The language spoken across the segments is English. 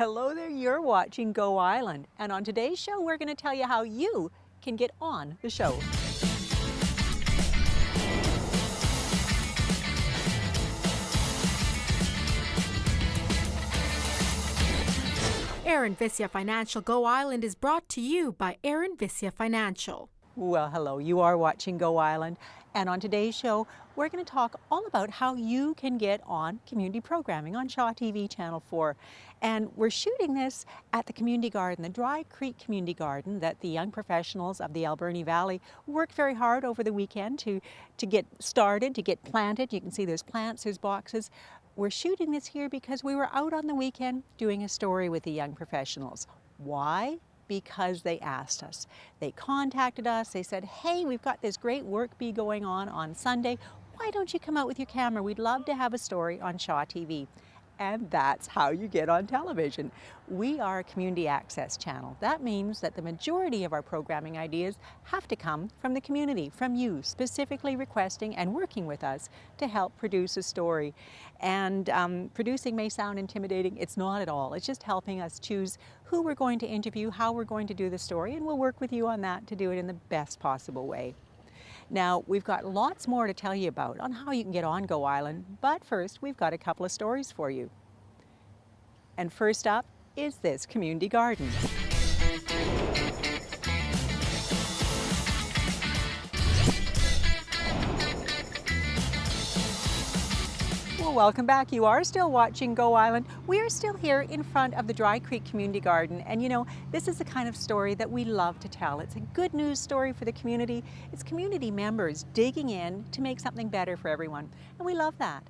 Hello there, you're watching Go Island, and on today's show we're going to tell you how you can get on the show. Aaron Vissia Financial Go Island is brought to you by Aaron Vissia Financial. Well, hello, you are watching Go Island, and on today's show we're going to talk all about how you can get on community programming on Shaw TV Channel 4. And we're shooting this at the community garden, the Dry Creek Community Garden that the young professionals of the Alberni Valley worked very hard over the weekend to get started, to get planted. You can see there's plants, there's boxes. We're shooting this here because we were out on the weekend doing a story with the young professionals. Why? Because they asked us. They contacted us, they said, hey, we've got this great work bee going on Sunday. Why don't you come out with your camera? We'd love to have a story on Shaw TV. And that's how you get on television. We are a community access channel. That means that the majority of our programming ideas have to come from the community, from you, specifically requesting and working with us to help produce a story. And producing may sound intimidating. It's not at all. It's just helping us choose who we're going to interview, how we're going to do the story, and we'll work with you on that to do it in the best possible way. Now, we've got lots more to tell you about on how you can get on Go Island, but first we've got a couple of stories for you. And first up is this community garden. Well, welcome back. You are still watching Go Island. We are still here in front of the Dry Creek Community Garden, and you know, this is the kind of story that we love to tell. It's a good news story for the community. It's community members digging in to make something better for everyone, and we love that.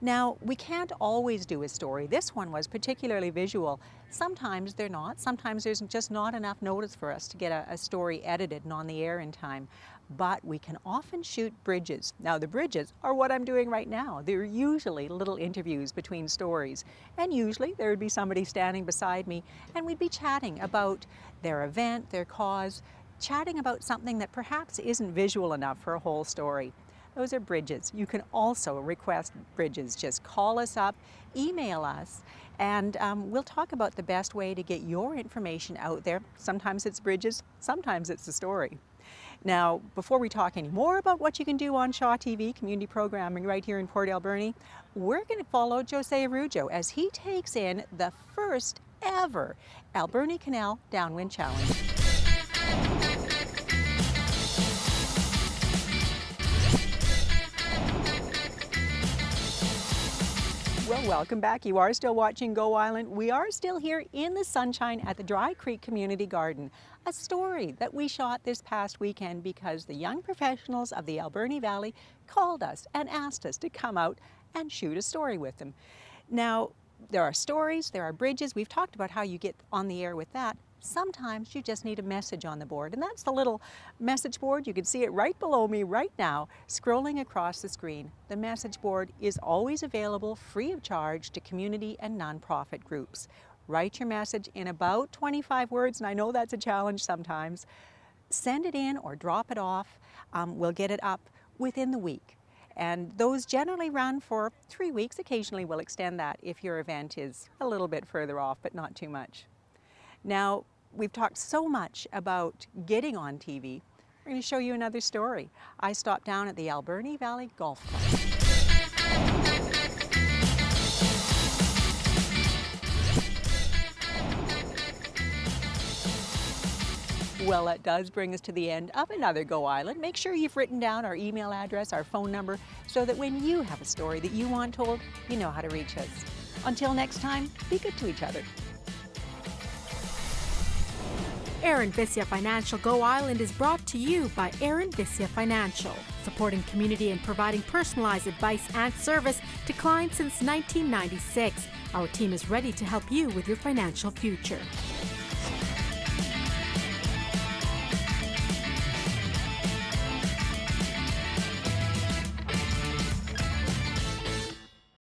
Now, we can't always do a story. This one was particularly visual. Sometimes they're not. Sometimes there's just not enough notice for us to get a story edited and on the air in time. But we can often shoot bridges. Now, the bridges are what I'm doing right now. They're usually little interviews between stories. And usually there would be somebody standing beside me and we'd be chatting about their event, their cause, chatting about something that perhaps isn't visual enough for a whole story. Those are bridges. You can also request bridges. Just call us up, email us, and we'll talk about the best way to get your information out there. Sometimes it's bridges, sometimes it's a story. Now, before we talk any more about what you can do on Shaw TV, community programming right here in Port Alberni, we're going to follow Jose Araujo as he takes in the first ever Alberni Canal Downwind Challenge. Well, welcome back. You are still watching Go Island. We are still here in the sunshine at the Dry Creek Community Garden, a story that we shot this past weekend because the young professionals of the Alberni Valley called us and asked us to come out and shoot a story with them. Now, there are stories, there are bridges. We've talked about how you get on the air with that. Sometimes you just need a message on the board, and that's the little message board. You can see it right below me right now, scrolling across the screen. The message board is always available free of charge to community and nonprofit groups. Write your message in about 25 words, and I know that's a challenge sometimes. Send it in or drop it off. We'll get it up within the week. And those generally run for 3 weeks. Occasionally we'll extend that if your event is a little bit further off, but not too much. Now, we've talked so much about getting on TV. We're going to show you another story. I stopped down at the Alberni Valley Golf Club. Well, that does bring us to the end of another Go Island. Make sure you've written down our email address, our phone number, so that when you have a story that you want told, you know how to reach us. Until next time, be good to each other. Aaron Vissia Financial Go Island is brought to you by Aaron Vissia Financial, supporting community and providing personalized advice and service to clients since 1996. Our team is ready to help you with your financial future.